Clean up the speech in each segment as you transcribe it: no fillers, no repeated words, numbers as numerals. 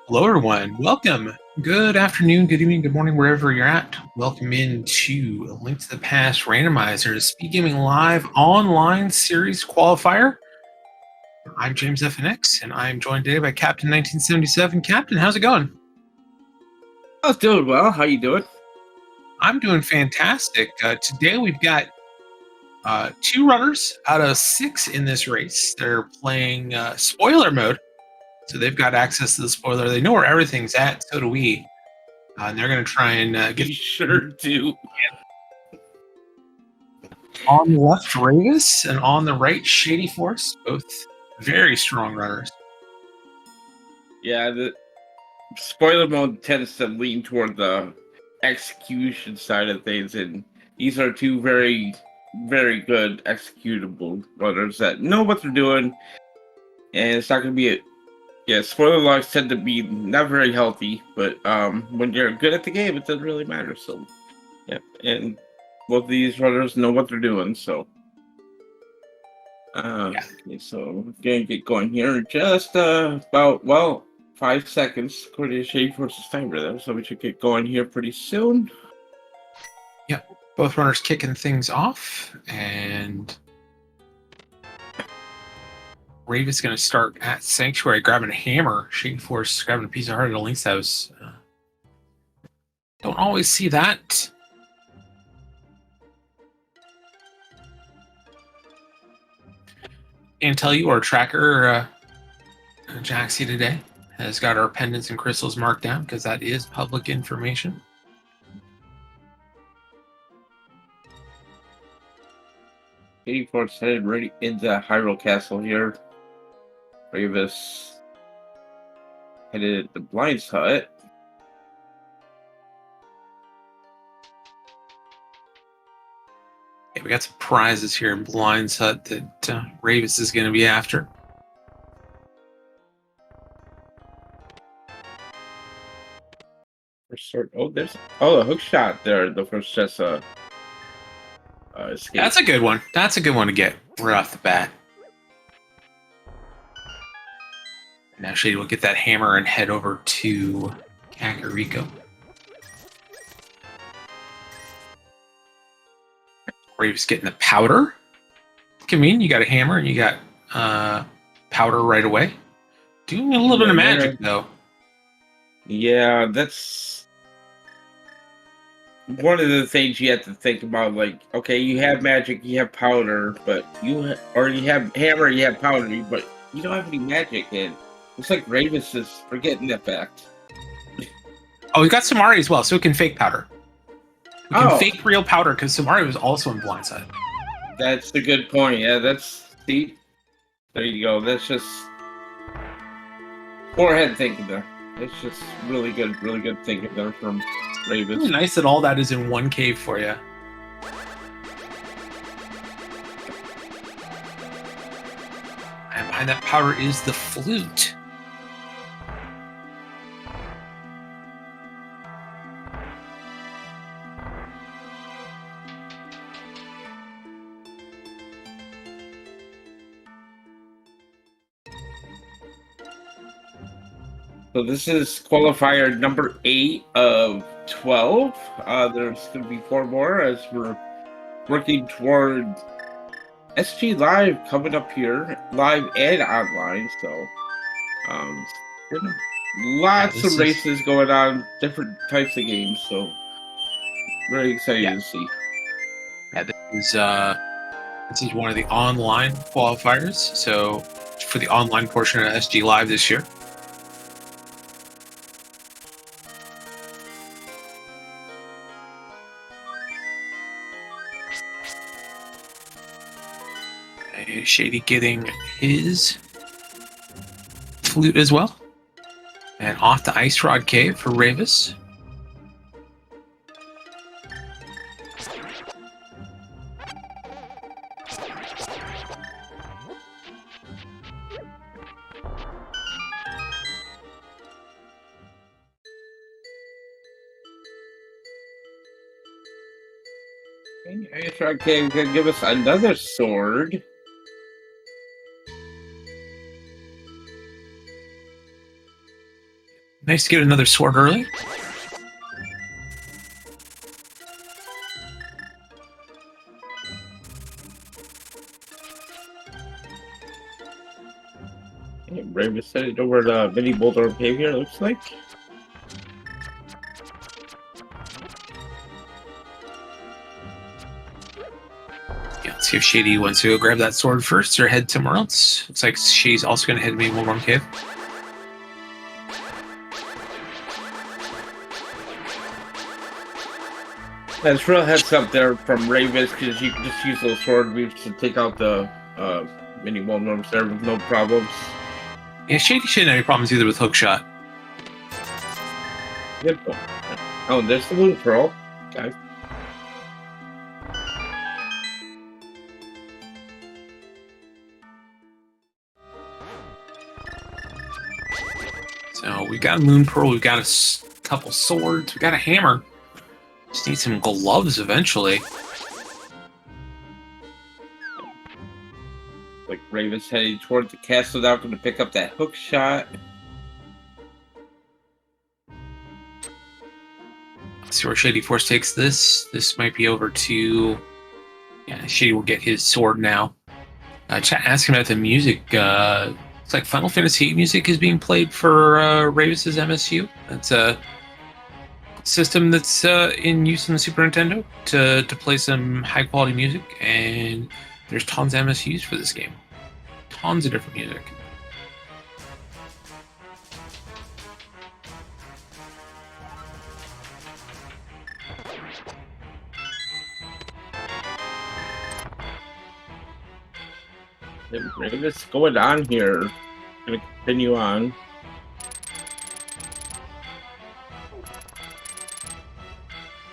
Hello, everyone. Welcome. Good afternoon, good evening, good morning, wherever you're at. Welcome into A Link to the Past Randomizer, Speedgaming Live online series qualifier. I'm James FNX, and I'm joined today by Captain 1977. Captain, how's it going? I was doing well. How you doing? I'm doing fantastic. Today we've got 2 runners out of 6 in this race. They're playing spoiler mode. So they've got access to the spoiler. They know where everything's at. So do we. And they're going to try and get. You sure do. On the left, Ravis, and on the right, Shady Force. Both very strong runners. Yeah, the spoiler mode tends to lean toward the execution side of things, and these are two very, very good executable runners that know what they're doing, and it's not going to be a. Yeah, spoiler logs tend to be not very healthy, but when you're good at the game, it doesn't really matter. So, yeah, and both of these runners know what they're doing. So, okay, so we're gonna get going here in just about 5 seconds according to Shady Force's timer though, so we should get going here pretty soon. Yep, both runners kicking things off, and Ravis going to start at Sanctuary, grabbing a hammer. Shady Force grabbing a piece of heart at a Link's house. Don't always see that. Can't tell you our tracker, Jaxie today, has got our pendants and crystals marked down because that is public information. Shady Force headed right into Hyrule Castle here. Ravis headed at the Blind's Hut. Yeah, we got some prizes here in Blind's Hut that Ravis is going to be after. There's a hook shot there. The first just escape. That's a good one. That's a good one to get right off the bat. Now Shady will get that hammer and head over to Kakariko. Rave's getting the powder. Convenient. You got a hammer and you got powder right away. Doing a little bit of magic though. Yeah, that's one of the things you have to think about. Like, okay, you have magic, you have powder, but you have hammer, you have powder, but you don't have any magic. And looks like Ravis is forgetting that fact. Oh, we got Samari as well, so it can fake powder. We can fake real powder because Samari was also in Blindside. That's a good point. Yeah, see, there you go. That's just forehead thinking there. It's just really good thinking there from Ravis. It's nice that all that is in one cave for you. And behind that powder is the flute. So this is qualifier number 8 of 12. There's going to be 4 more as we're working toward SGLIVE coming up here, live and online. So, lots of races going on, different types of games. So, very excited to see. Yeah, this is one of the online qualifiers. So, for the online portion of SGLIVE this year. Shady getting his flute as well. And off the Ice Rod Cave for Ravis. Ice Rod Cave can give us another sword. Nice to get another sword early. Raven set it over the mini boulder pavement, looks like. Yeah, let's see if Shady wants to go grab that sword first or head somewhere else. Looks like she's also going to head to maybe one cave. That's real heads up there from Ravis, because you can just use those sword moves to take out the mini boulder there with no problems. Yeah, Shady shouldn't have any problems either with hookshot. Good one. Oh, there's the loot pearl. Okay. So we've got a moon pearl, we've got a couple swords, we've got a hammer. Just need some gloves eventually. Like Raven's heading toward the castle now, going to pick up that hook shot. Let's see where Shady Force takes this. This might be over to... Yeah, Shady will get his sword now. Chat asking about the music. It's like Final Fantasy VIII music is being played for Ravis's MSU. That's a system that's in use in the Super Nintendo to play some high quality music, and there's tons of MSUs for this game. Tons of different music. What's going on here? Gonna continue on.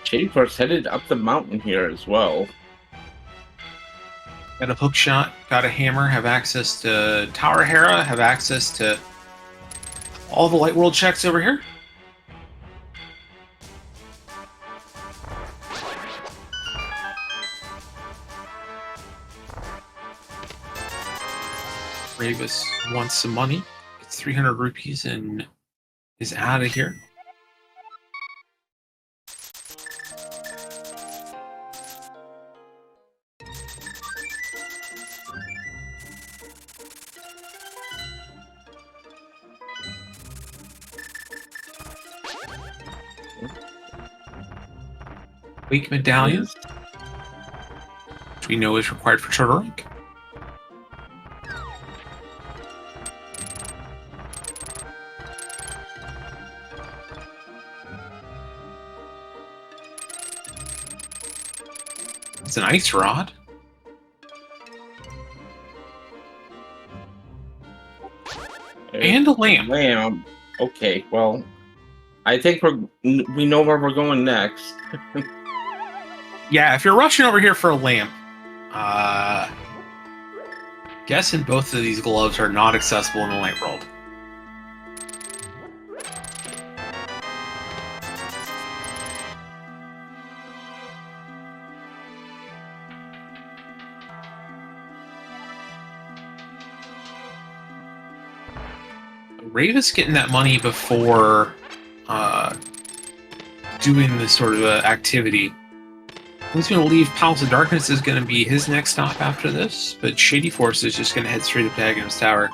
Shady Force headed up the mountain here as well. Got a hook shot, got a hammer, have access to Tower Hera, have access to all the Light World checks over here. Ravis wants some money. It's 300 rupees and is out of here. Wake medallions, which we know is required for Turtle rank. It's an ice rod. And a lamp. Lamp. Okay, well, I think we know where we're going next. Yeah, if you're rushing over here for a lamp, guessing both of these gloves are not accessible in the Light World. Ravis getting that money before doing this sort of activity. He's going to leave Palace of Darkness is going to be his next stop after this, but Shady Force is just going to head straight up to Aghanom's Tower.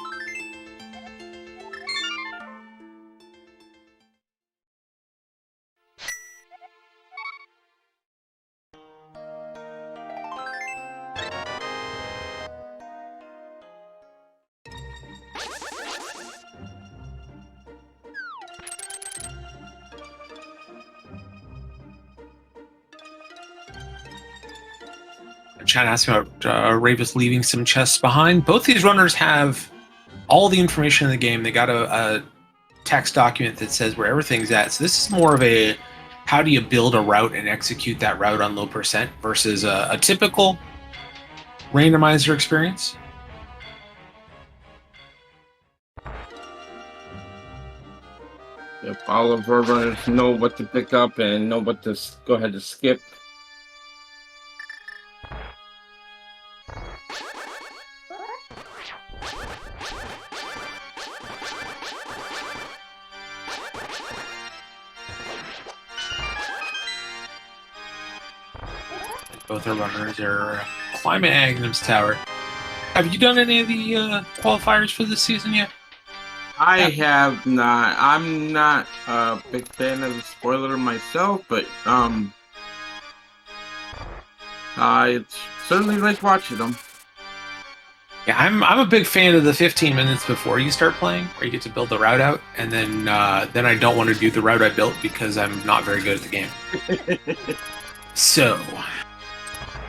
Chat asking about Ravis leaving some chests behind. Both these runners have all the information in the game. They got a text document that says where everything's at. So this is more of a how do you build a route and execute that route on low percent versus a typical randomizer experience. If all of our runners know what to pick up and know what to go ahead to skip. Both our runners are climbing Agnum's tower. Have you done any of the qualifiers for this season yet? I have not. I'm not a big fan of the spoiler myself, but I certainly like watching them. Yeah, I'm a big fan of the 15 minutes before you start playing, where you get to build the route out, and then I don't want to do the route I built because I'm not very good at the game. So,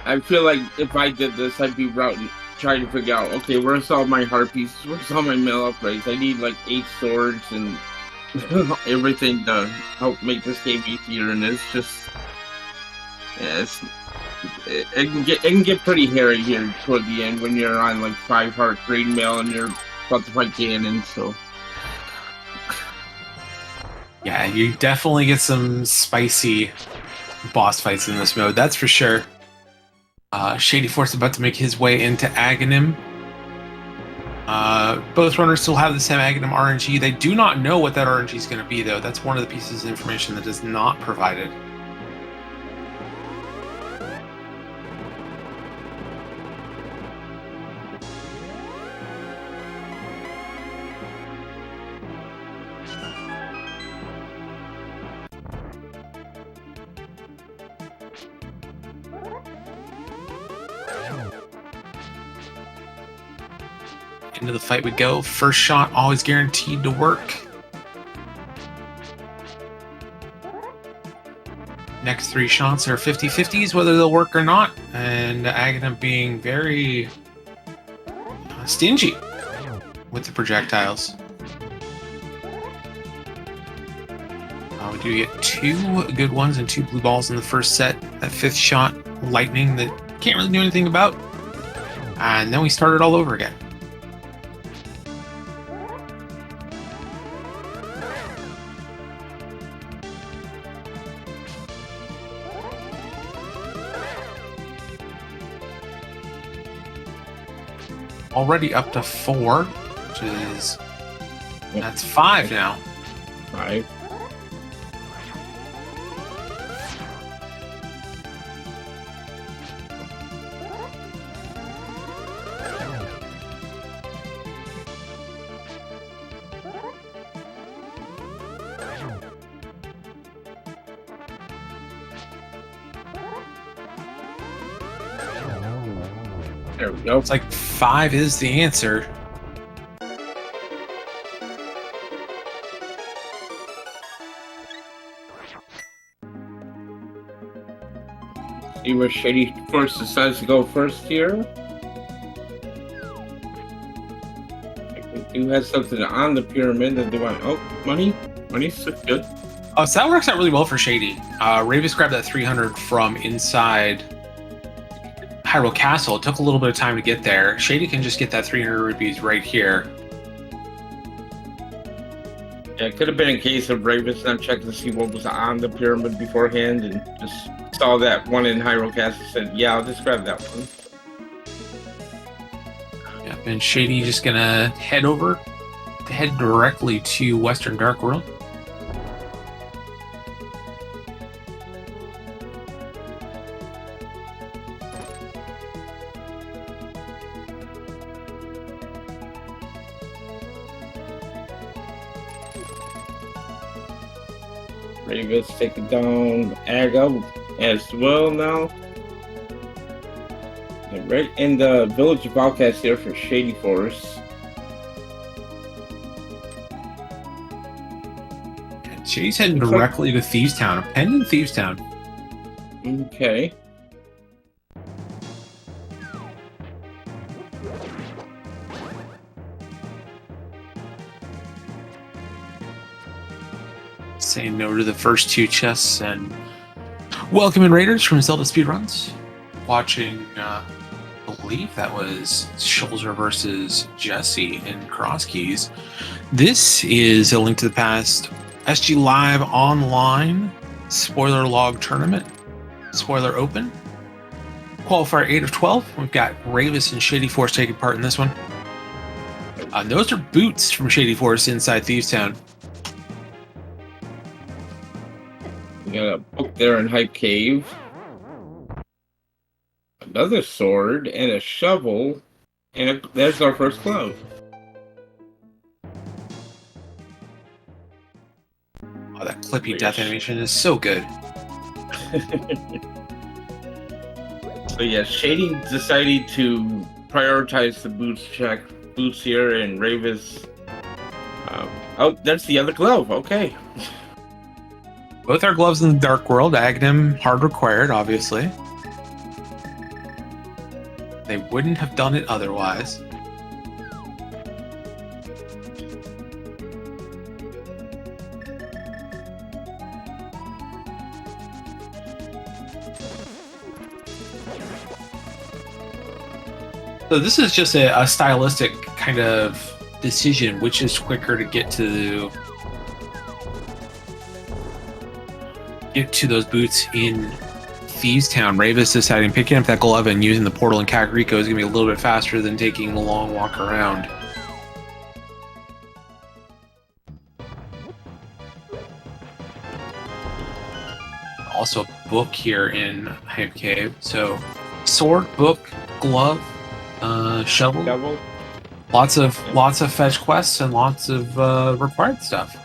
I feel like if I did this, I'd be routing, trying to figure out, okay, where's all my heart pieces? Where's all my mail upgrades? I need like 8 swords and everything to help make this game easier, and it's just, yeah, it can get pretty hairy here toward the end when you're on like 5 heart green mail and you're about to fight Ganon, so. Yeah, you definitely get some spicy boss fights in this mode, that's for sure. Shady Force about to make his way into Aghanim. Both runners still have the same Aghanim RNG. They do not know what that RNG is going to be, though. That's one of the pieces of information that is not provided. Into the fight we go. First shot always guaranteed to work. Next 3 shots are 50-50s, whether they'll work or not. And Aghanim being very stingy with the projectiles. We do get 2 good ones and 2 blue balls in the first set. That 5th shot, lightning, that can't really do anything about. And then we start it all over again. Already up to 4, which is, that's 5 now. 5. There we go. It's like 5 is the answer. See where Shady Force decides to go first here. We do have something on the pyramid that they want. Oh, money. Money's good. Oh, so that works out really well for Shady. Ravis grabbed that 300 from inside Hyrule Castle. It took a little bit of time to get there. Shady can just get that 300 rupees right here. Yeah, it could have been a case of Ravis not checking to see what was on the pyramid beforehand and just saw that one in Hyrule Castle and said, yeah, I'll just grab that one. Yep, and Shady just gonna head directly to Western Dark World. Ravis taking down Aga as well now. And right in the village of Outcast here for Shady Force. And Shady's heading directly to Thieves Town, a pen in Thieves Town. Okay. Saying no to the first 2 chests and welcoming Raiders from Zelda Speedruns. Watching, I believe that was Schulzer versus Jesse in Cross Keys. This is a Link to the Past SGLIVE online spoiler log tournament. Spoiler open. Qualifier 8 of 12. We've got Ravis and Shady Force taking part in this one. Those are boots from Shady Force inside Thieves Town. We got a book there in Hype Cave. another sword and a shovel, and there's our first glove. Oh, that clippy death animation is so good. So yeah, Shady decided to prioritize the boots here, and Ravis. Oh, that's the other glove. Okay. Both are gloves in the Dark World. Aghanim, hard required, obviously. They wouldn't have done it otherwise. So this is just a stylistic kind of decision, which is quicker to get to those boots in Thieves Town. Ravis deciding picking up that glove and using the portal in Kakariko is going to be a little bit faster than taking a long walk around. Also a book here in Hype Cave. So sword, book, glove, shovel. Lots of fetch quests and lots of required stuff.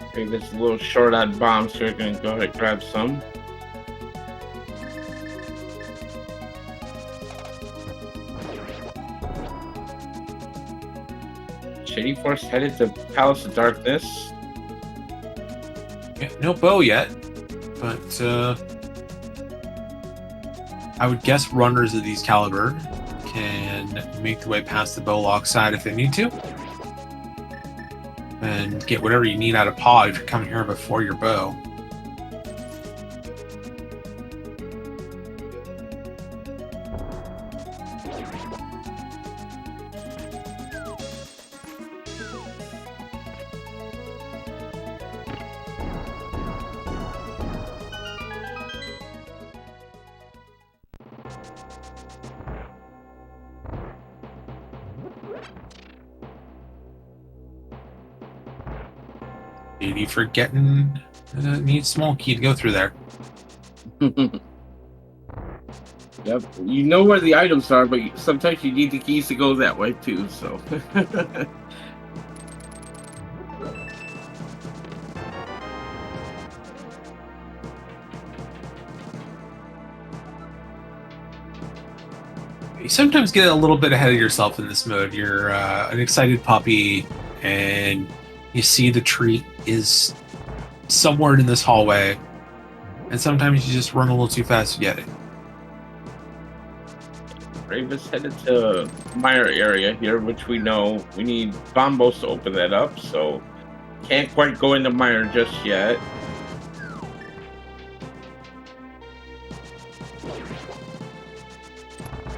Okay, there's a little short on bombs here. Gonna go ahead and grab some. Shady Force headed to Palace of Darkness. Yeah, no bow yet, but I would guess runners of these caliber can make their way past the bowlock side if they need to, and get whatever you need out of pod if you're coming here before your bow. Maybe forgetting needs small key to go through there. Yep, you know where the items are, but sometimes you need the keys to go that way too. So. You sometimes get a little bit ahead of yourself in this mode. You're an excited puppy, and you see the treat is somewhere in this hallway, and sometimes you just run a little too fast to get it. Ravis headed to Mire area here, which we know we need Bombos to open that up, so can't quite go into Mire just yet.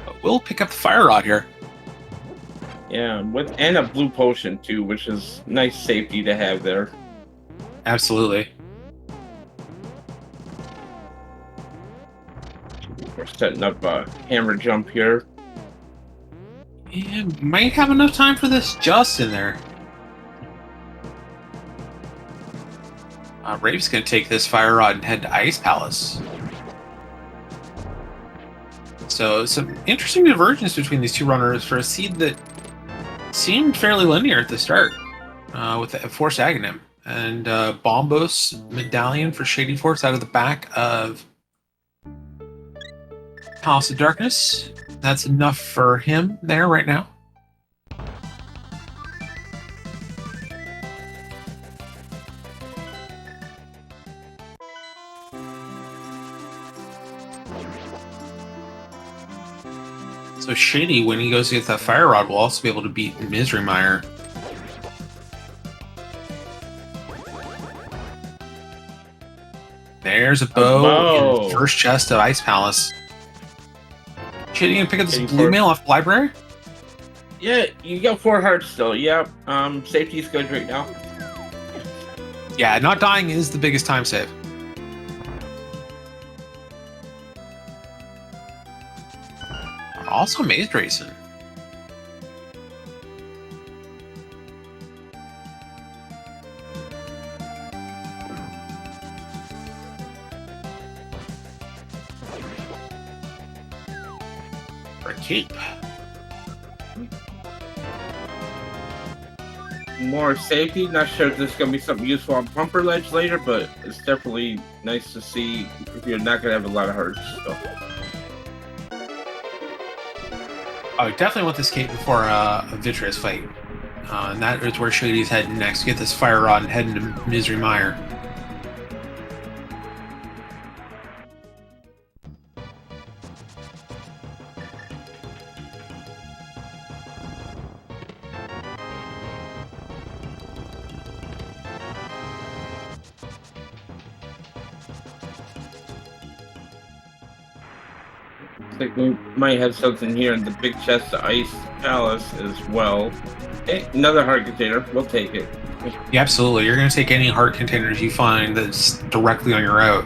But we'll pick up the fire rod here. Yeah, and a blue potion too, which is nice safety to have there. Absolutely. We're setting up a hammer jump here. Yeah, might have enough time for this just in there. Rave's going to take this fire rod and head to Ice Palace. So some interesting divergence between these two runners for a seed that seemed fairly linear at the start with the Force Aghanim. And Bombos medallion for Shady Force out of the back of Palace of Darkness. That's enough for him there right now. So Shady, when he goes to get that fire rod, will also be able to beat Misery Mire. There's a bow in the first chest of Ice Palace. Shady, you gonna pick up this blue mail off the library? Yeah, you got 4 hearts still. Yeah, safety's good right now. Yeah, not dying is the biggest time save. Also Maze Racing. for a cape. More safety. Not sure if this is going to be something useful on Pumper Ledge later, but it's definitely nice to see if you're not going to have a lot of hurts. So. Oh, definitely want this cape before a Vitreous fight. And that is where Shady's heading next. Get this Fire Rod and head into Misery Mire. I think we might have something here in the big chest of Ice Palace as well. Hey, another heart container. We'll take it. Yeah, absolutely. You're going to take any heart containers you find that's directly on your route.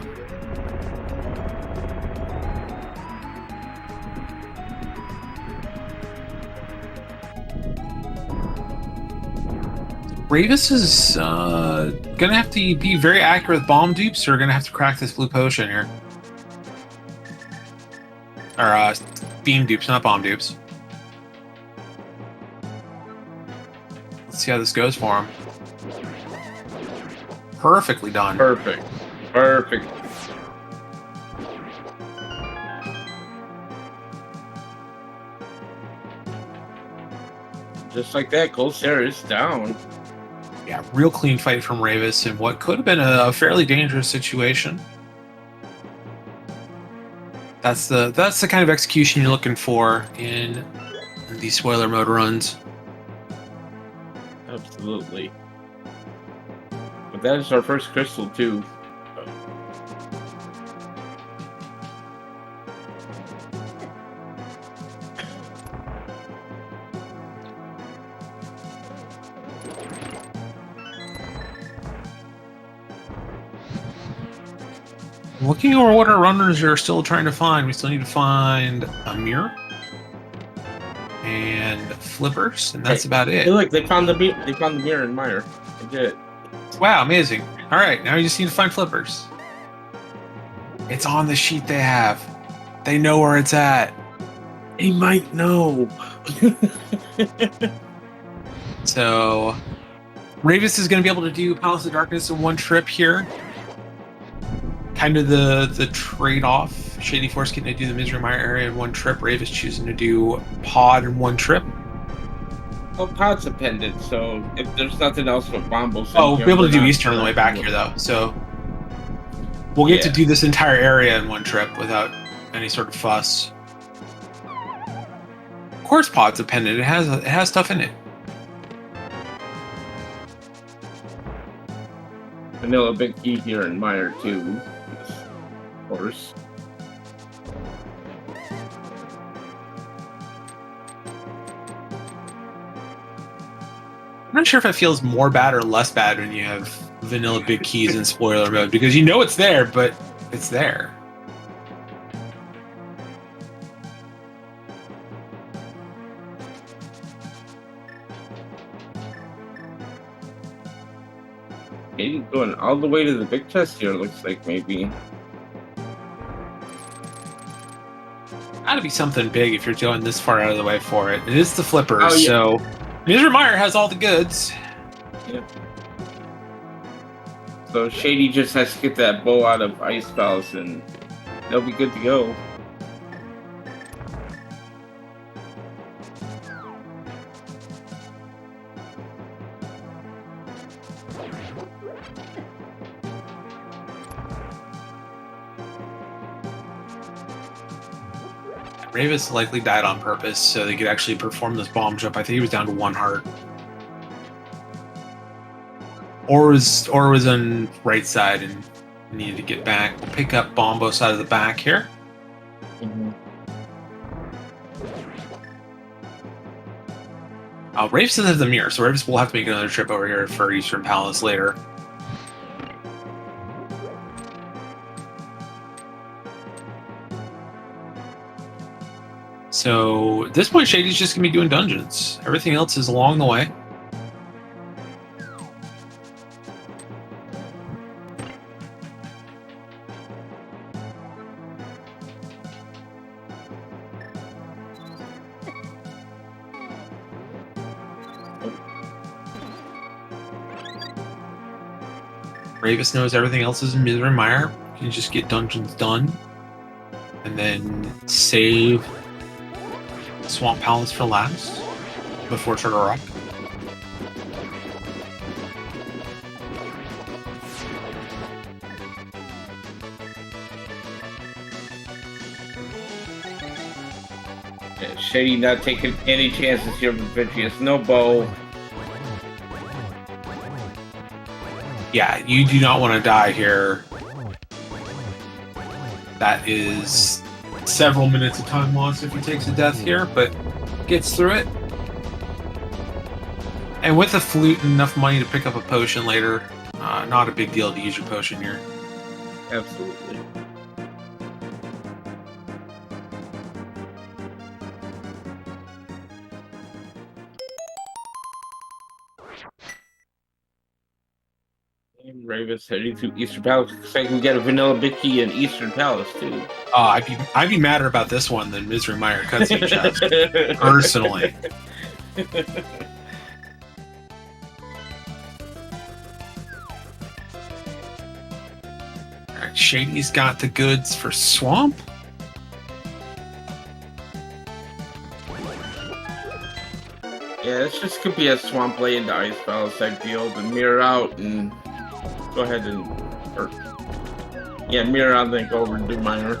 Ravis is going to have to be very accurate with bomb dupes, or you're going to have to crack this blue potion here. Or beam dupes, not bomb dupes. Let's see how this goes for him. Perfectly done. Perfect. Perfect. Just like that, Colsera is down. Yeah, real clean fight from Ravis in what could have been a fairly dangerous situation. That's the kind of execution you're looking for in these spoiler mode runs. Absolutely. But that is our first crystal too. Looking over what our runners are still trying to find, we still need to find a mirror and flippers, and that's about it. Hey, look, they found the mirror in Mire. They did. Wow, amazing. All right, now you just need to find flippers. It's on the sheet they have. They know where it's at. They might know. So, Ravis is going to be able to do Palace of Darkness in one trip here. Kind of the trade-off. Shady Force getting to do the Misery Mire area in one trip. Ravis choosing to do Pod in one trip. Well, Pod's a pendant, so if there's nothing else but Bombos... Oh, we'll be able to do Eastern on the way back here, though. So we'll get to do this entire area in one trip without any sort of fuss. Of course Pod's a pendant. It has stuff in it. Vanilla Big Key here in Mire, too. Of course. I'm not sure if it feels more bad or less bad when you have vanilla big keys in spoiler mode, because you know it's there, but it's there. Maybe going all the way to the big chest here, looks like maybe. Gotta be something big if you're going this far out of the way for it. It is the flippers, Oh, yeah. so Misery Mire has all the goods. Yeah. So Shady just has to get that bow out of Ice Palace and they'll be good to go. Ravis likely died on purpose so they could actually perform this bomb jump. I think he was down to 1 heart. Or was on right side and needed to get back. We'll pick up Bombo side of the back here. Mm-hmm. Ravis doesn't have the mirror, so Ravis will have to make another trip over here for Eastern Palace later. So at this point, Shady's just going to be doing dungeons. Everything else is along the way. Ravis knows everything else is in Misery Mire. You can just get dungeons done. And then save Swamp Palace for last before Turtle Rock. Yeah, Shady not taking any chances here with Vicious. No bow. Yeah, you do not want to die here. That is several minutes of time lost if he takes a death here, but gets through it. And with a flute and enough money to pick up a potion later, not a big deal to use your potion here. Absolutely. Ravis heading to Eastern Palace because I can get a Vanilla Bicky in Eastern Palace too. I'd be madder about this one than Misery Mire cutscene chest, personally. Alright, Shady's got the goods for Swamp. Yeah, this just could be a Swamp Lay into Ice Palace type deal, then mirror out and go ahead and mirror out and then go over and do minor.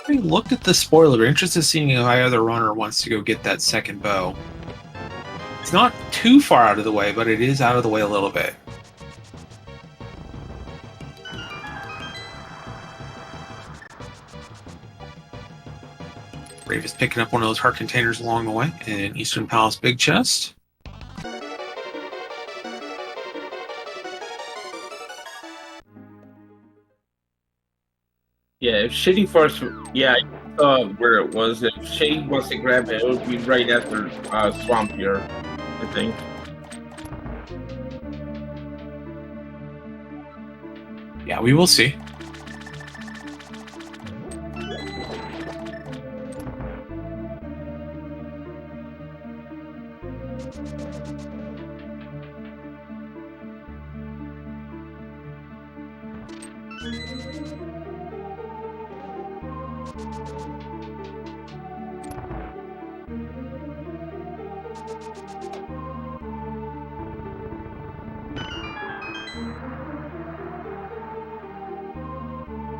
I looked at the spoiler. We're interested in seeing if either runner wants to go get that second bow. It's not too far out of the way, but it is out of the way a little bit. Brave is picking up one of those heart containers along the way in Eastern Palace Big Chest. Yeah, if Shady Force, I saw where it was. If Shady wants to grab it, it would be right after Swamp here, I think. Yeah, we will see.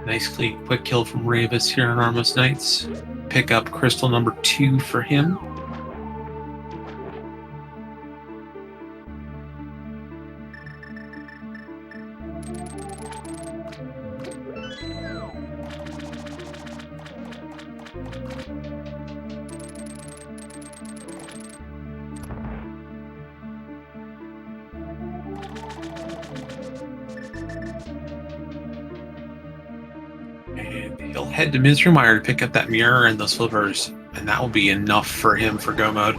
Nice quick kill from Ravis here on Armos Knights. Pick up crystal number 2 for him. And he'll head to Misery Mire to pick up that mirror and those flippers, and that will be enough for him for go mode.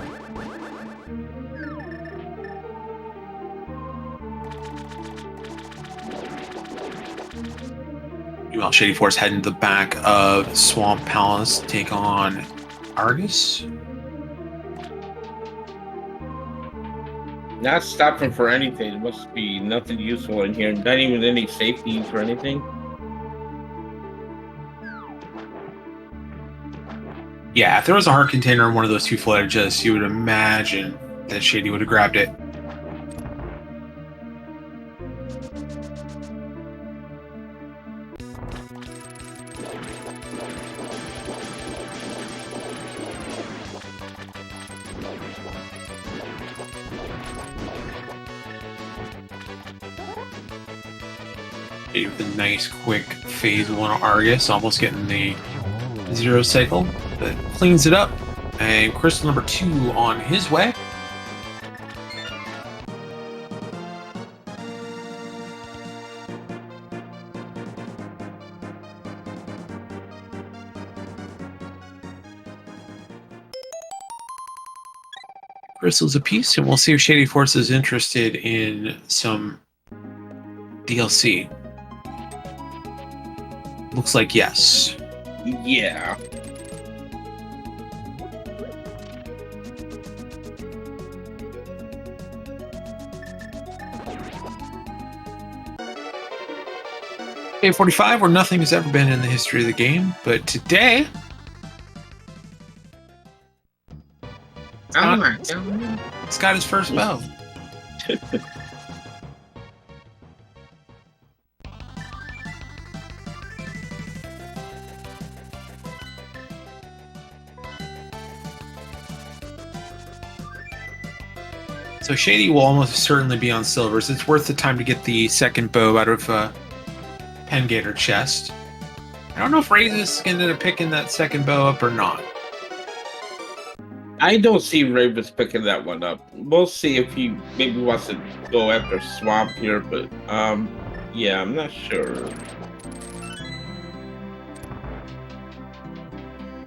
Meanwhile, Shady Force heading to the back of Swamp Palace to take on Argus. Not stopping for anything. There must be nothing useful in here. Not even any safeties or anything. Yeah, if there was a heart container in one of those two flooded chests, you would imagine that Shady would have grabbed it. With a nice quick phase 1 Argus, almost getting the 0 cycle, but cleans it up. And crystal number 2 on his way. Crystals a piece, and we'll see if Shady Force is interested in some DLC. Looks like yes. Yeah. K45, where nothing has ever been in the history of the game, but today it's got his first bow. So Shady will almost certainly be on silvers. It's worth the time to get the second bow out of Pengator chest. I don't know if Ravis ended up picking that second bow up or not. I don't see Ravis picking that one up. We'll see if he maybe wants to go after Swamp here, but yeah, I'm not sure.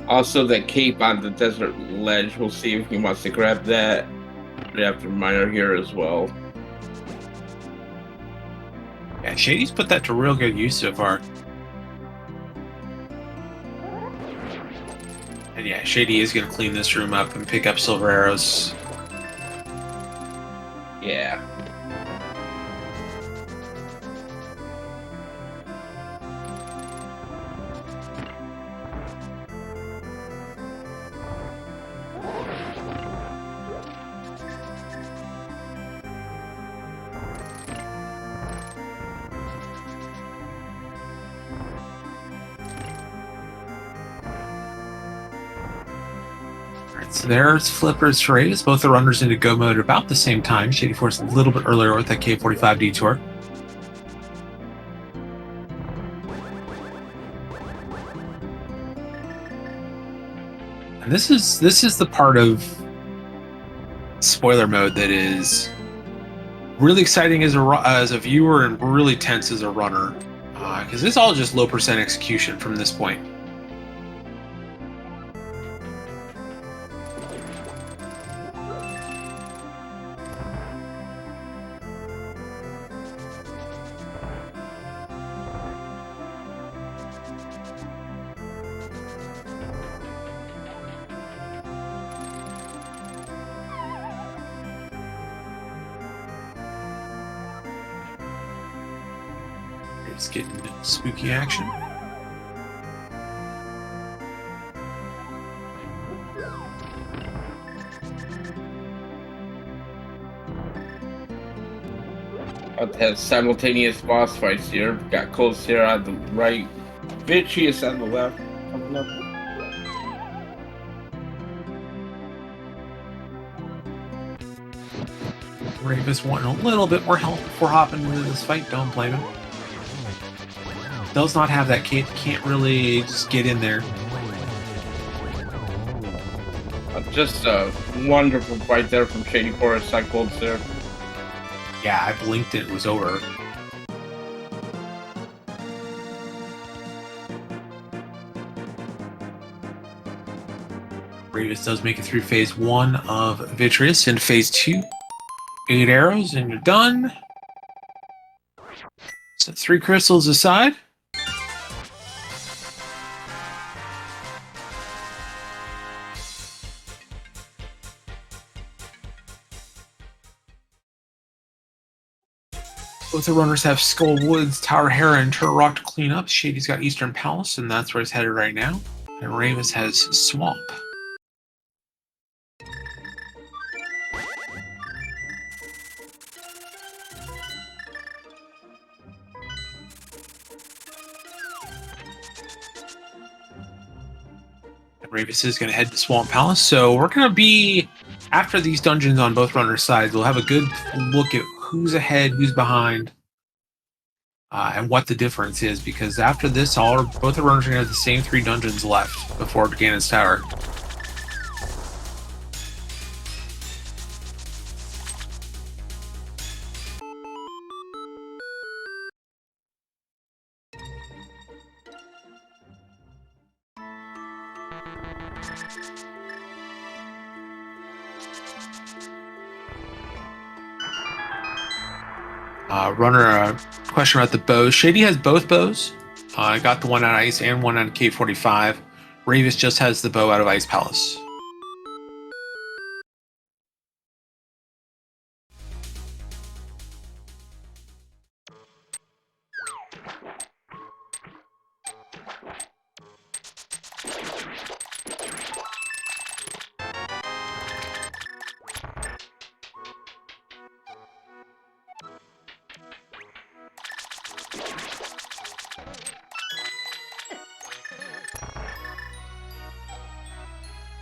Also, that cape on the desert ledge, we'll see if he wants to grab that right after Miner here as well. Yeah, Shady's put that to real good use so far. And yeah, Shady is going to clean this room up and pick up silver arrows. Yeah. So there's flippers for Ravis. Both the runners into go mode at about the same time. Shady Force a little bit earlier with that K45 detour. And this is the part of spoiler mode that is really exciting as a viewer and really tense as a runner, because it's all just low percent execution from this point. It's getting spooky action. About to have simultaneous boss fights here. Got Cold here on the right, Vitreous on the left. Ravis wanting a little bit more help before hopping into this fight. Don't blame him. Does not have that cape. Can't really just get in there. Just a wonderful fight there from Shady Forest. I Cold there. Yeah, I blinked and it was over. Ravis does make it through phase 1 of Vitreous. In phase 2, 8 arrows and you're done. So 3 crystals aside. Both the runners have Skull Woods, Tower Hera, and Turtle Rock to clean up. Shady's got Eastern Palace, and that's where he's headed right now. And Ravis has Swamp. And Ravis is going to head to Swamp Palace. So we're going to be, after these dungeons on both runners' sides, we'll have a good look at who's ahead, who's behind, and what the difference is, because after this, both the runners are going to have the same 3 dungeons left before Ganon's Tower. Runner, question about the bows. Shady has both bows. I got the one on Ice and one on K45. Ravis just has the bow out of Ice Palace.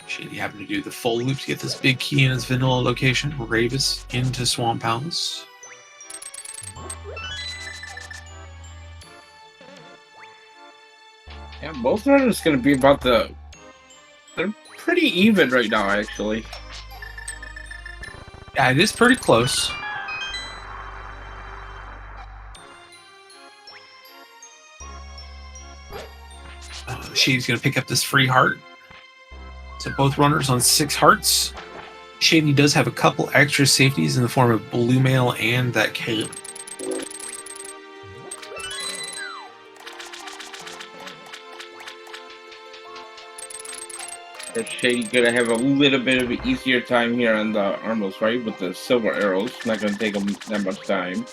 Shady having to do the full loop to get this big key in his vanilla location. Ravis into Swamp Palace. Yeah, both runners going to be about the... They're pretty even right now, actually. Yeah, it is pretty close. Shady's going to pick up this free heart. So both runners on 6 hearts. Shady does have a couple extra safeties in the form of Blue Mail and that cape. Shady gonna have a little bit of an easier time here on the armors, right? With the silver arrows. Not gonna take them that much time.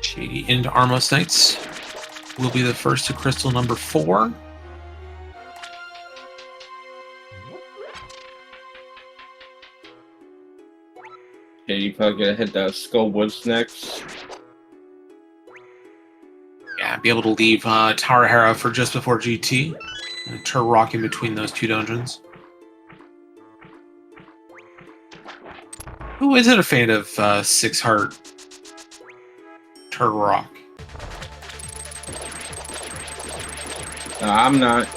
Shady into Armos Knights. Will be the first to crystal number 4. Shady probably gonna hit the Skull Woods next. Yeah, be able to leave Tarahera for just before GT. And Turrock in between those 2 dungeons. Who isn't a fan of 6 heart Turrock? I'm not.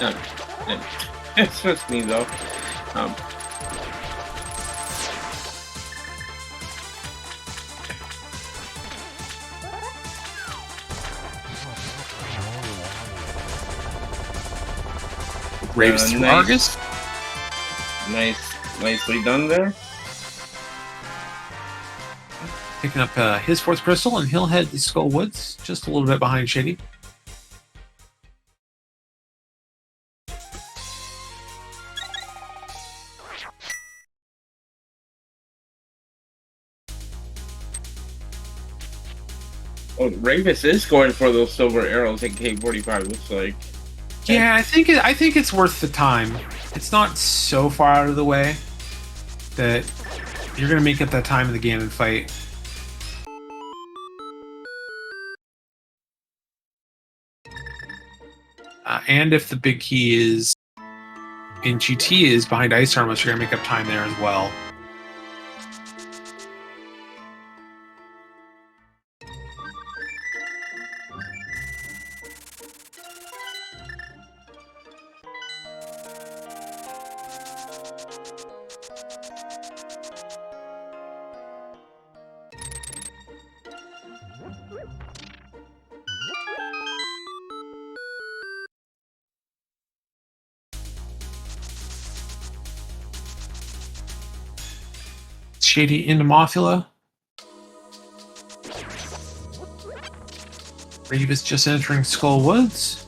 No, it's just me though. Raves through nice. Argus. Nicely done there. Picking up his 4th crystal, and he'll head to Skull Woods, just a little bit behind Shady. Oh, Ravis is going for those silver arrows in K45. Looks like. Yeah, I think it's worth the time. It's not so far out of the way that you're gonna make up that time in the Ganon fight. And if the big key is in GT is behind Ice Armor, you're gonna make up time there as well. Shady into Mothula. Ravis just entering Skull Woods.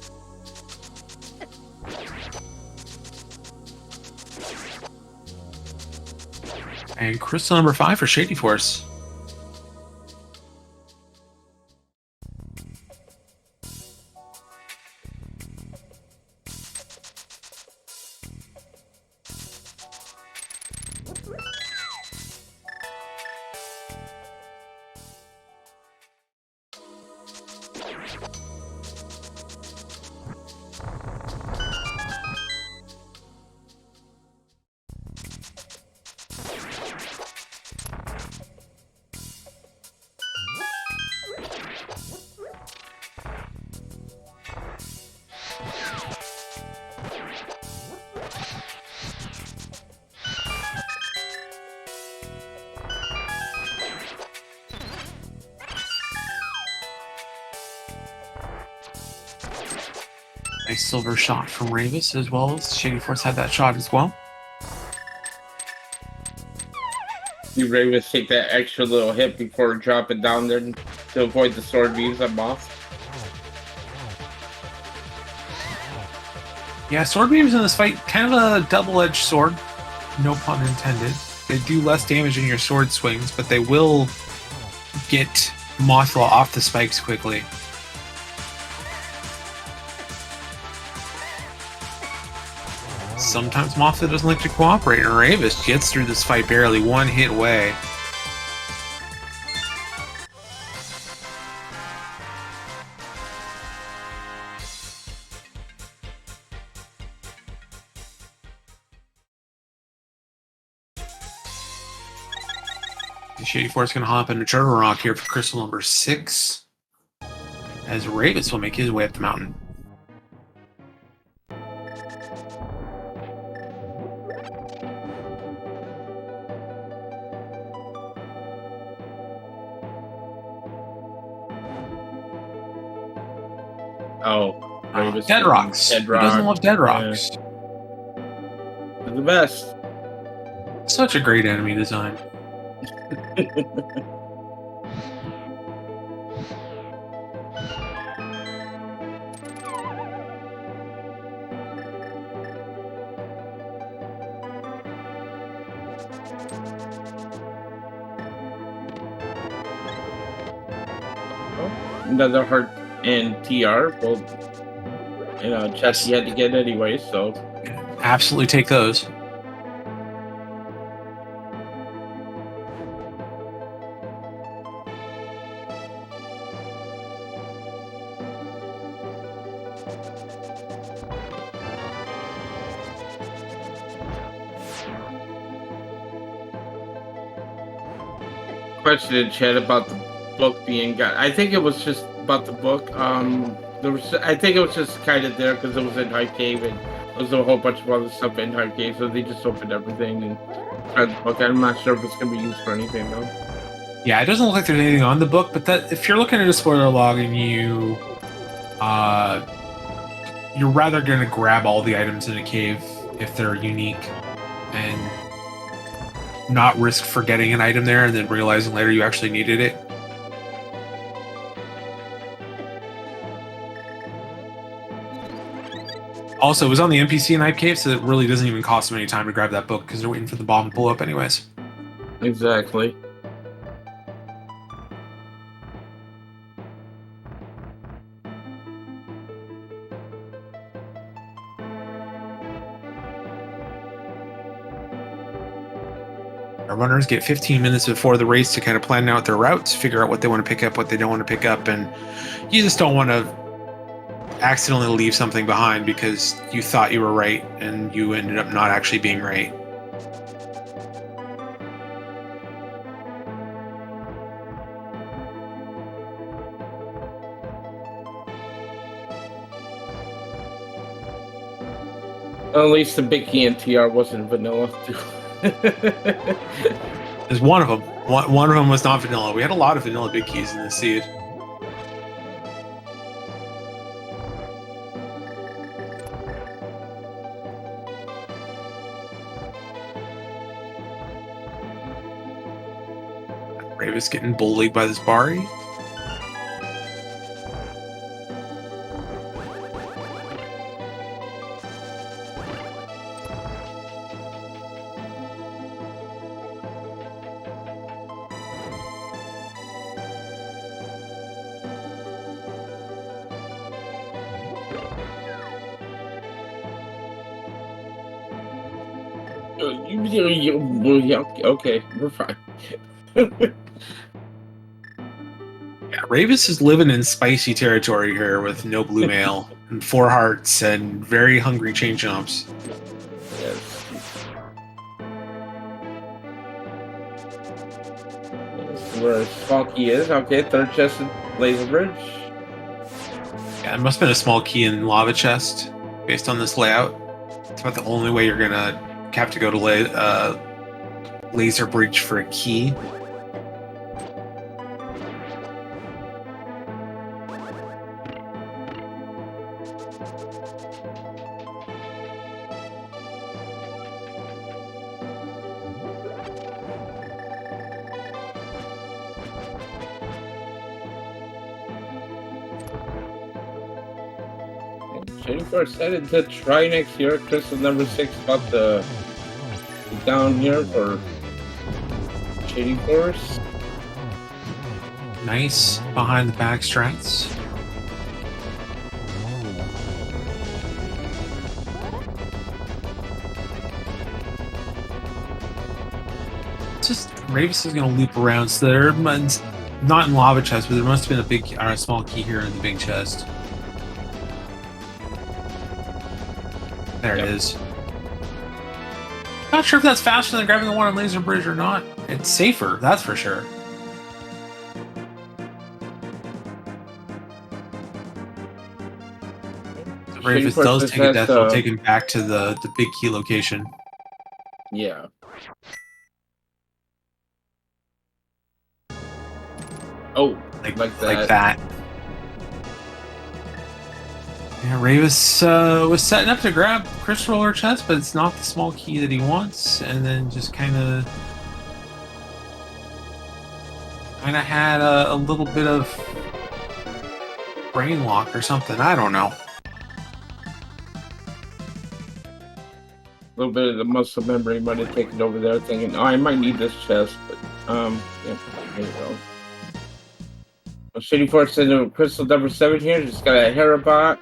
And crystal number 5 for Shady Force. Nice silver shot from Ravis, as well as Shady Force had that shot as well. You Ravis take that extra little hit before dropping down there to avoid the sword beams on Moth. Yeah, sword beams in this fight, kind of a double-edged sword. No pun intended. They do less damage in your sword swings, but they will get Mothra off the spikes quickly. Sometimes Mothra doesn't like to cooperate, and Ravis gets through this fight barely, one hit away. The Shady Force going to hop into Turtle Rock here for crystal number 6, as Ravis will make his way up the mountain. Oh, Dead Rocks. Dead Who doesn't love Dead Rocks? Yeah. They're the best. Such a great enemy design. Another heart and TR. Well, chest you had to get anyway, so. Absolutely take those. Question in chat about the book being got. I think it was just about the book. I think it was just kind of there because it was in Hype Cave and there was a whole bunch of other stuff in Hype Cave, so they just opened everything and tried the book. I'm not sure if it's gonna be used for anything though. Yeah, it doesn't look like there's anything on the book, but that if you're looking at a spoiler log and you're rather gonna grab all the items in a cave if they're unique and not risk forgetting an item there and then realizing later you actually needed it. Also, it was on the NPC in Hype Cave, so it really doesn't even cost them any time to grab that book because they're waiting for the bomb to pull up anyways. Exactly. Our runners get 15 minutes before the race to kind of plan out their routes, figure out what they want to pick up, what they don't want to pick up, and you just don't want to accidentally leave something behind because you thought you were right and you ended up not actually being right. At least the big key in TR wasn't vanilla. There's one of them. One of them was not vanilla. We had a lot of vanilla big keys in this seed. Ravis getting bullied by this Bari. Okay, we're fine. Yeah, Ravis is living in spicy territory here with no blue mail and 4 hearts and very hungry chain jumps. Yes. Where Smoky is. Okay, third chest in Laser Bridge. Yeah, it must have been a small key in lava chest based on this layout. It's about the only way you're gonna have to go to Laser Bridge for a key. Shady Forest headed to try next year. Crystal number 6 about the down here for Shady Forest. Nice behind the back strats. Just Ravis is going to loop around. So there, not in lava chest, but there must have been a small key here in the big chest. There it is. Not sure if that's faster than grabbing the one on Laser Bridge or not. It's safer, that's for sure. So Ravis does take a death, it'll take him back to the big key location. Yeah. Oh, like that. Yeah, Ravis was setting up to grab Crystal Roller chest, but it's not the small key that he wants, and then just kind of had a little bit of brain lock or something. I don't know. A little bit of the muscle memory might have taken over there, thinking, "Oh, I might need this chest," but yeah, there you go. Shady Forest into Crystal number 7 here. Just got a Herabot.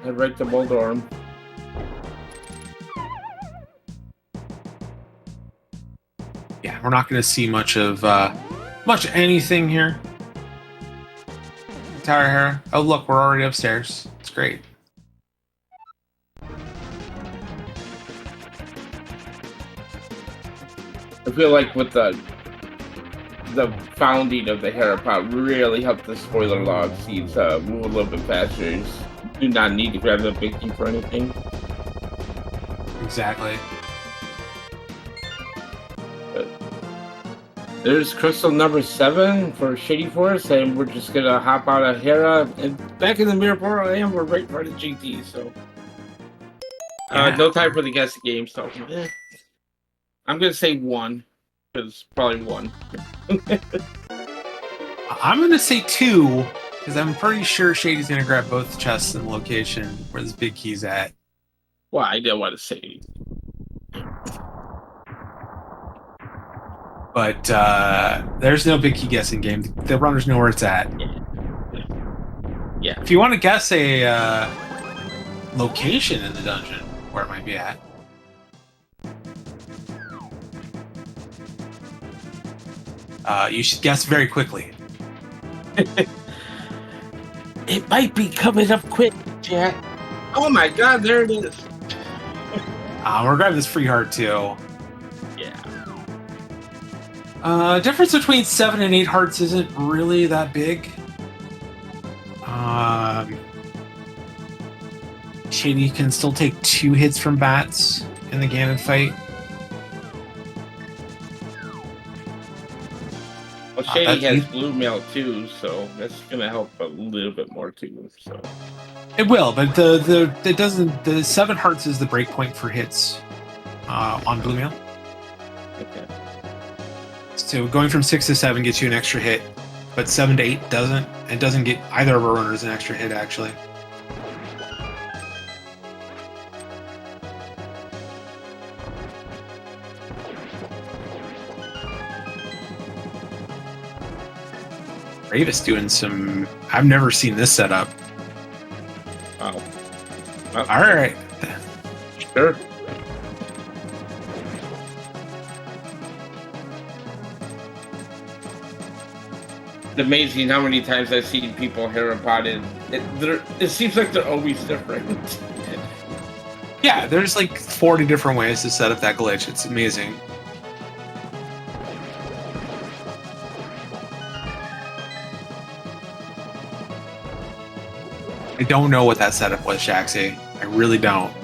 Head right to Boldorm. Yeah, we're not going to see much of anything here. Tower Hera. Oh, look, we're already upstairs. It's great. I feel like with the founding of the Herapod really helped the spoiler log seeds move a little bit faster. You do not need to grab the big key for anything. Exactly. But there's Crystal number 7 for Shady Forest, and we're just gonna hop out of Hera and back in the mirror portal, and we're right for the GT. So no time for the guess game. So I'm gonna say 1. Because probably 1. I'm going to say 2, because I'm pretty sure Shady's going to grab both chests in the location where this big key's at. Well, I didn't want to say. But there's no big key guessing game. The runners know where it's at. Yeah. If you want to guess a location in the dungeon where it might be at, you should guess very quickly. It might be coming up quick, Jack. Oh my god, there it is. We're grabbing this free heart too. Yeah. Difference between 7 and 8 hearts isn't really that big. Shady can still take 2 hits from bats in the Ganon fight. Well, Shady has blue mail too, so that's gonna help a little bit more too. So it will, but it doesn't. The 7 hearts is the break point for hits on blue mail. Okay. So going from 6 to 7 gets you an extra hit, but 7 to 8 doesn't. It doesn't get either of our runners an extra hit actually. Ravis doing some. I've never seen this setup. Wow. All right. Sure. It's amazing how many times I've seen people Herapotted. It seems like they're always different. Yeah, there's like 40 different ways to set up that glitch. It's amazing. I don't know what that setup was, Shaxi. I really don't.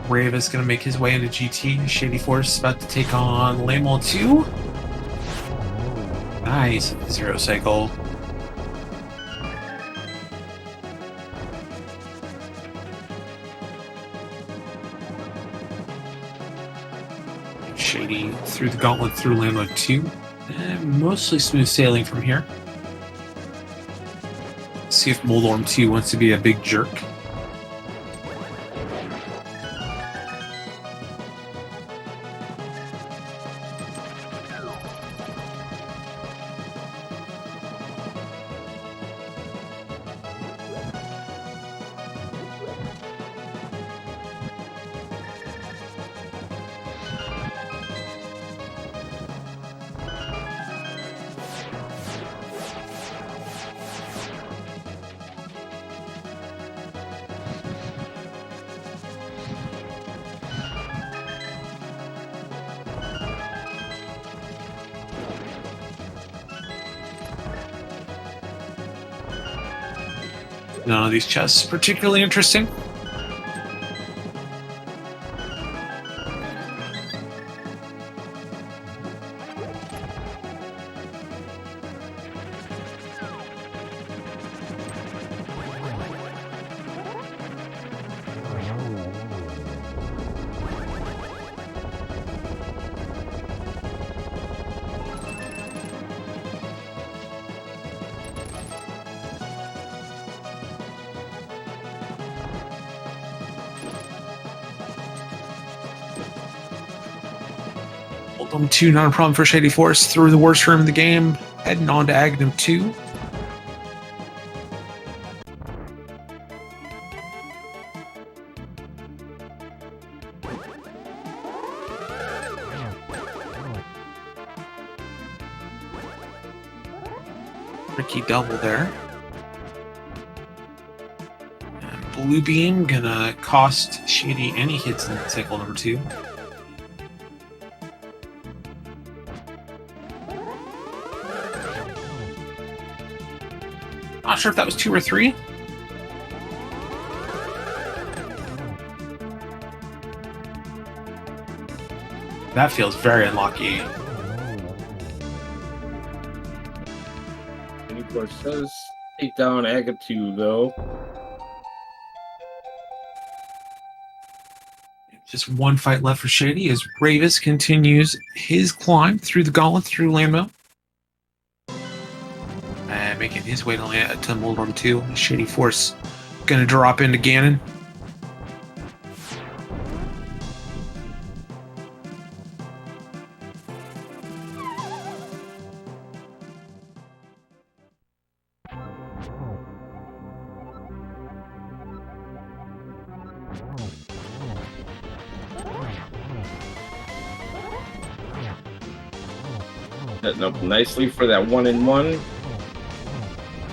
Ravis going to make his way into GT. Shady Force about to take on Lamel 2. Nice. 0 cycle. Shady through the gauntlet through Lamel 2. And mostly smooth sailing from here. See if Moldorm 2 wants to be a big jerk. None of these chests particularly interesting. Oldham 2, not a problem for Shady Force. Through the worst room in the game, heading on to Aghanim 2. Tricky double there. And Blue Beam gonna cost Shady any hits in cycle number 2. Not sure if that was 2 or 3. That feels very unlucky. And of course, does take down Aga 2 though. Just one fight left for Shady as Ravis continues his climb through the gauntlet through Landmill. And making his way to Moldorm 2. Shady Force gonna drop into Ganon. Setting up nicely for that 1-in-1.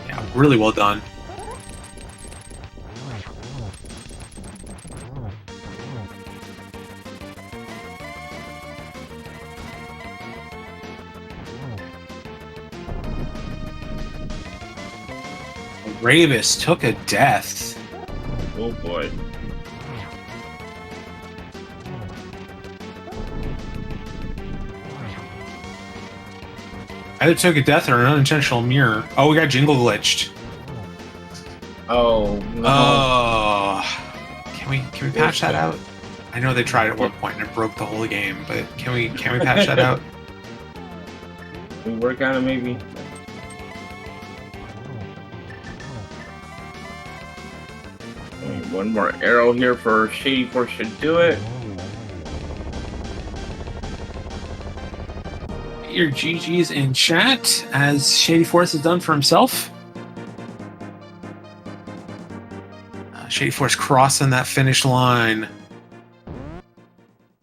Yeah, really well done. Ravis took a death. Oh boy. Either took a death or an unintentional mirror. Oh, we got jingle glitched. Oh no. Oh, can we patch that out? I know they tried at one point and it broke the whole game, but can we patch that out? Can we work on it maybe? One more arrow here for Shady Force should do it. Your GG's in chat, as Shady Force has done for himself. Shady Force crossing that finish line.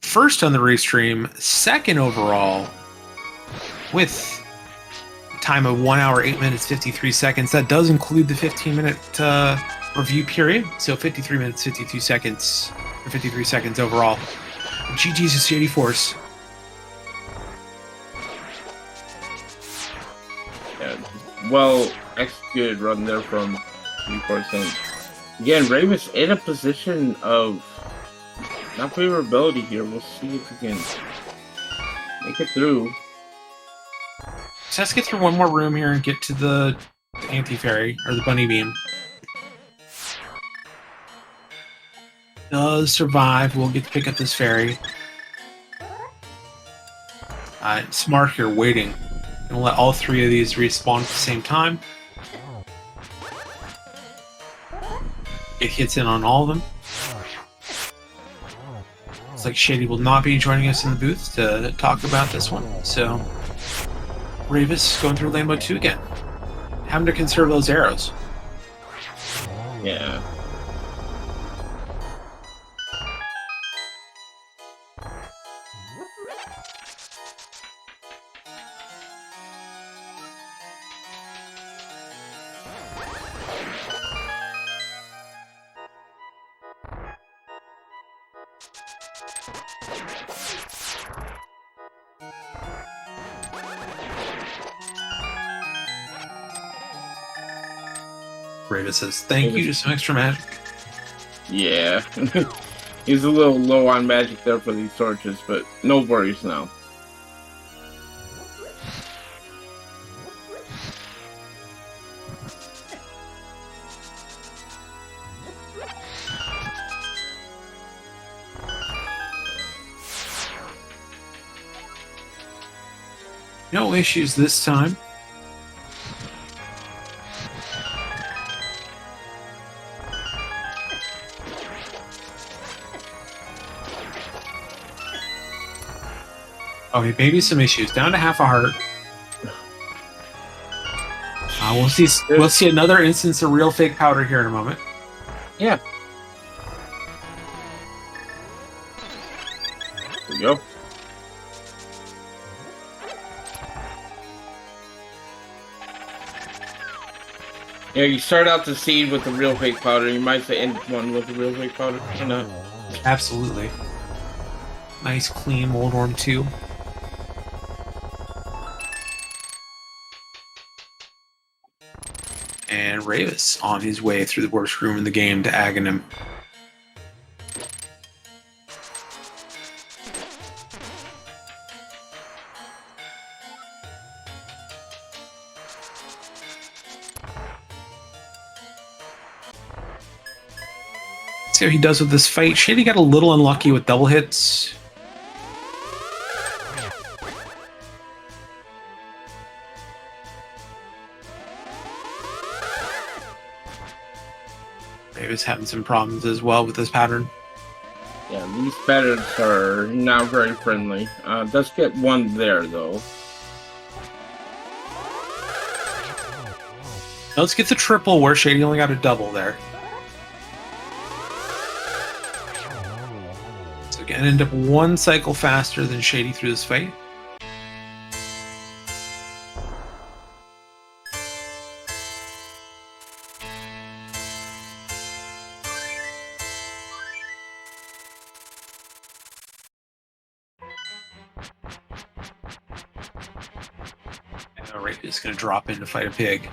First on the restream, second overall, with a time of 1 hour, 8 minutes, 53 seconds. That does include the 15-minute review period, so 53 minutes, 52 seconds, or 53 seconds overall. GG's to Shady Force. Yeah, well executed run there from Shady Force. And again, Ravis in a position of Not favorability here. We'll see if we can make it through. Just has to get through one more room here and get to the anti-fairy, or the bunny beam. Does survive. We'll get to pick up this fairy. Smart here, waiting. Gonna let all three of these respawn at the same time. It hits in on all of them. Looks like Shady will not be joining us in the booth to talk about this one. So, Ravis going through lane mode 2 again. Having to conserve those arrows. Yeah. Ravis says, thank you to some extra magic. Yeah. He's a little low on magic there for these torches, but no worries now. No issues this time. Okay, maybe some issues. Down to half a heart. We'll see another instance of real fake powder here in a moment. Yeah. There we go. Yeah, you start out the seed with the real fake powder. You might say end one with the real fake powder. Or not. Absolutely. Nice, clean Mold Worm 2. And Ravis on his way through the worst room in the game to Aghanim. See how he does with this fight. Shady got a little unlucky with double hits. Ravis having some problems as well with this pattern. Yeah, these patterns are not very friendly. Does get one there, though. Let's get the triple where Shady only got a double there. So again, end up one cycle faster than Shady through this fight. Alright, just gonna drop in to fight a pig.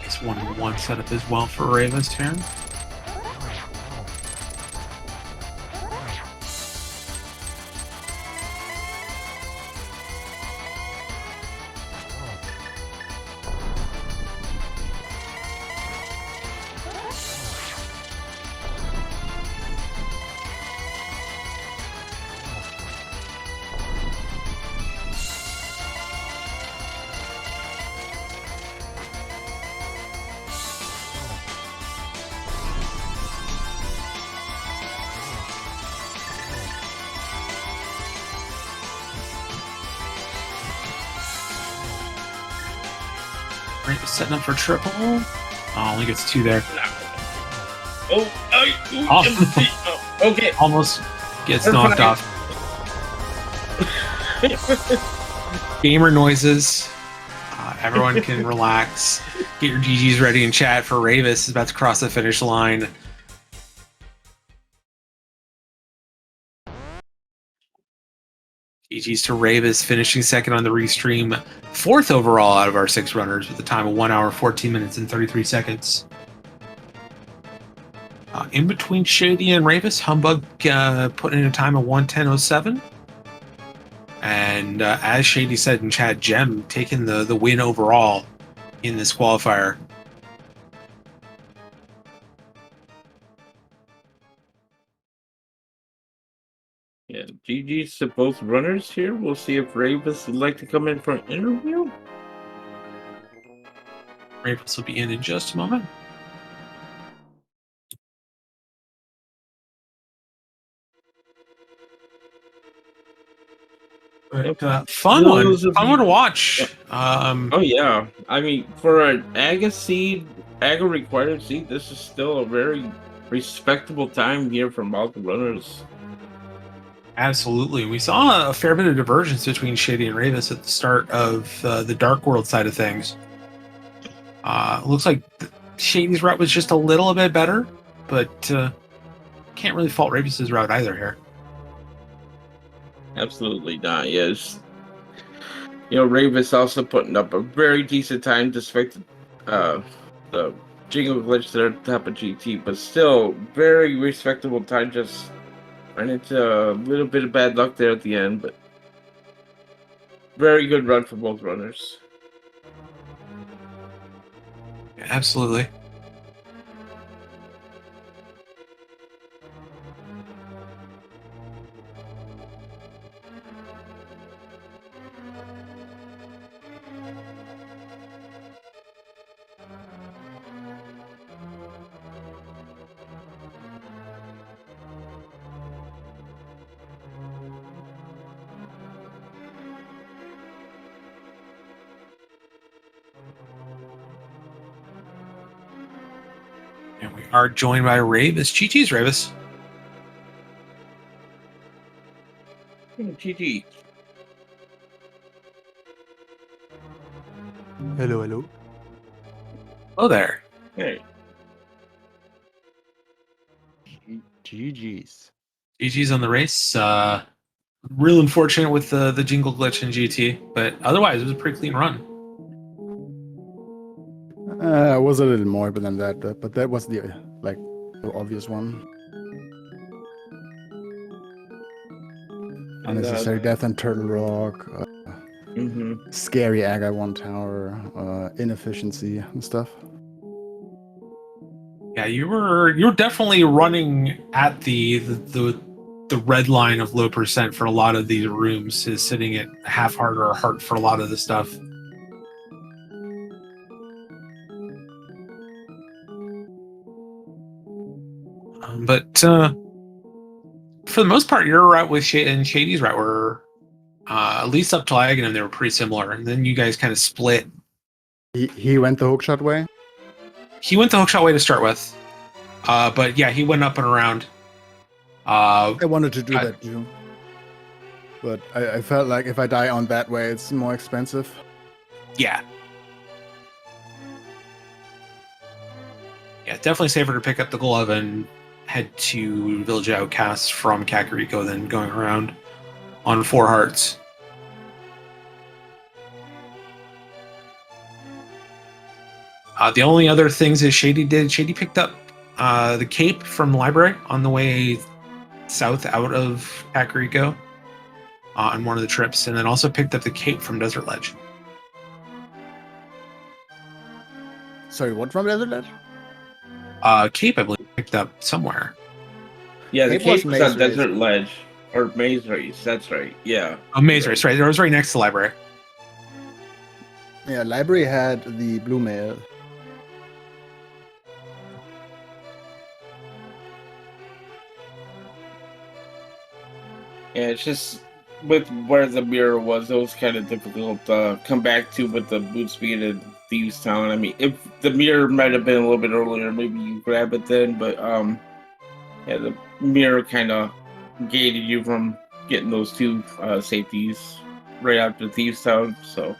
It's 1-1 setup as well for Raven's turn. Right, setting up for triple. Oh, only gets 2 there. Okay. Almost gets knocked off. gamer noises. Everyone can relax. Get your GGs ready in chat for Ravis is about to cross the finish line. GGs to Ravis, finishing second on the restream, 4th overall out of our 6 runners with a time of 1 hour, 14 minutes, and 33 seconds. In between Shady and Ravis, Humbug putting in a time of 1:10:07. And as Shady said in chat, Gem taking the win overall in this qualifier. Yeah, GG's to both runners here. We'll see if Ravis would like to come in for an interview. Ravis will be in just a moment. But, fun one to watch. Oh yeah, I mean, for an AGA required seed, this is still a very respectable time here from all the runners. Absolutely. We saw a fair bit of divergence between Shady and Ravis at the start of the Dark World side of things. Looks like Shady's route was just a little bit better, but can't really fault Ravis's route either here. Absolutely not. Yes. Ravis also putting up a very decent time despite the jingle glitch there at the top of GT, but still very respectable time. Just ran into a little bit of bad luck there at the end, but very good run for both runners. Absolutely. And we are joined by Ravis. GG's, Ravis. GG. Hello, hello. Oh there. Hey. GG's. GG's on the race. Real unfortunate with the jingle glitch in GT, but otherwise it was a pretty clean run. It was a little more than that, but that was the obvious one. Unnecessary death on Turtle Rock, scary AGA 1 tower, inefficiency and stuff. Yeah, you were definitely running at the red line of low percent for a lot of these rooms, is sitting at half heart or heart for a lot of the stuff. But for the most part, your route with Shady's route were at least up to Aghanim, they were pretty similar, and then you guys kind of split. He went the hookshot way. He went the hookshot way to start with, but yeah, he went up and around. I wanted to do that too, but I felt like if I die on that way, it's more expensive. Yeah. Yeah, definitely safer to pick up the glove and head to Village Outcasts from Kakariko than going around on 4 hearts. The only other things is Shady picked up the cape from the library on the way south out of Kakariko on one of the trips, and then also picked up the cape from Desert Ledge. Sorry, what from Desert Ledge? Cape, I believe, picked up somewhere. Yeah, the cape was on Race. Desert Ledge. Or Maze Race, that's right. Yeah. Oh, Maze Race, right. It was right next to the library. Yeah, library had the blue mail. Yeah, it's just with where the mirror was, it was kind of difficult to come back to with the boot speed and Thieves Town. I mean, if the mirror might have been a little bit earlier, maybe you grab it then, but yeah, the mirror kind of gated you from getting those 2 safeties. right after Thieves Town. So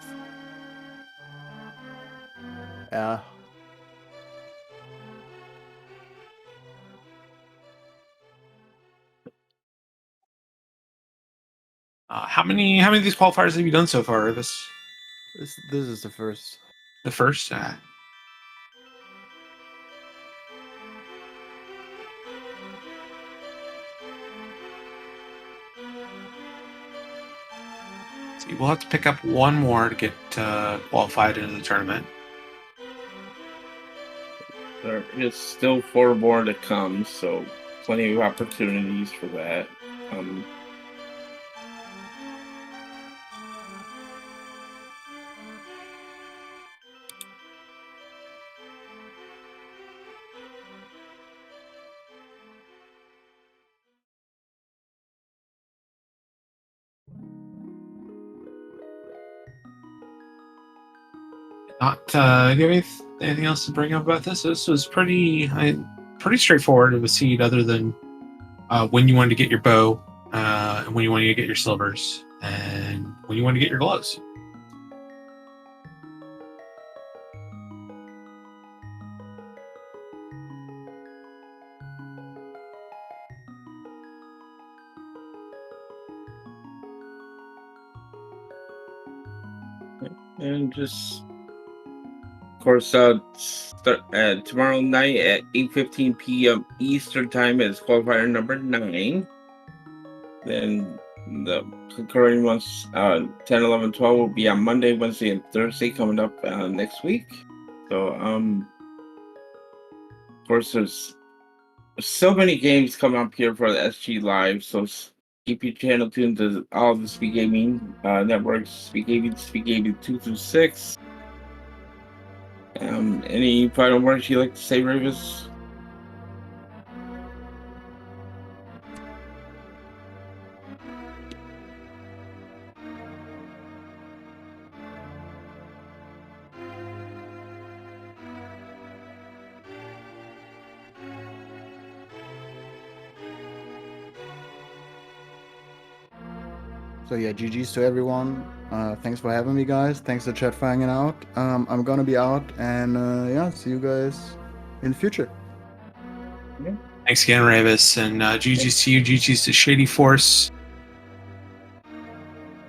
Yeah. How many of these qualifiers have you done so far, Rivas? This is the first. The first? See, we'll have to pick up one more to get qualified into the tournament. there is still 4 more to come, so plenty of opportunities for that. Do you have anything else to bring up about this? This was pretty straightforward of a seed, other than when you wanted to get your bow, and when you wanted to get your silvers, and when you wanted to get your gloves. And just, of course, start tomorrow night at 8:15 p.m. Eastern Time is qualifier number 9. Then the concurring ones, 10, 11, 12 will be on Monday, Wednesday, and Thursday coming up next week. So, of course, there's so many games coming up here for the SG Live. So keep your channel tuned to all the Speedgaming networks, Speedgaming 2 through 6. Any final words you'd like to say, Rivas? So yeah, GG's to everyone. Thanks for having me, guys. Thanks to chat for hanging out. I'm gonna be out, and yeah, see you guys in the future. Yeah. Thanks again, Ravis, and GG's to you, GG's to Shady Force.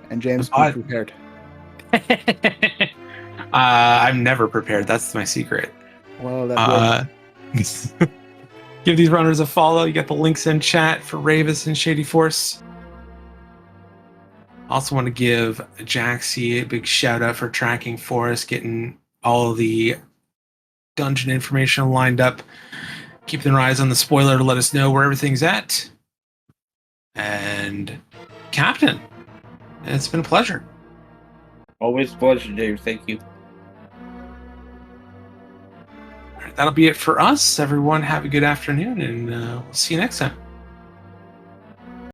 And James, be Bye. prepared. I'm never prepared. That's my secret. Well, that Give these runners a follow. You got the links in chat for Ravis and Shady Force. Also want to give Jaxie a big shout out for tracking for us, getting all of the dungeon information lined up, keeping their eyes on the spoiler to let us know where everything's at. And Captain, it's been a pleasure. Always a pleasure, James. Thank you. All right, that'll be it for us. Everyone, have a good afternoon, and we'll see you next time.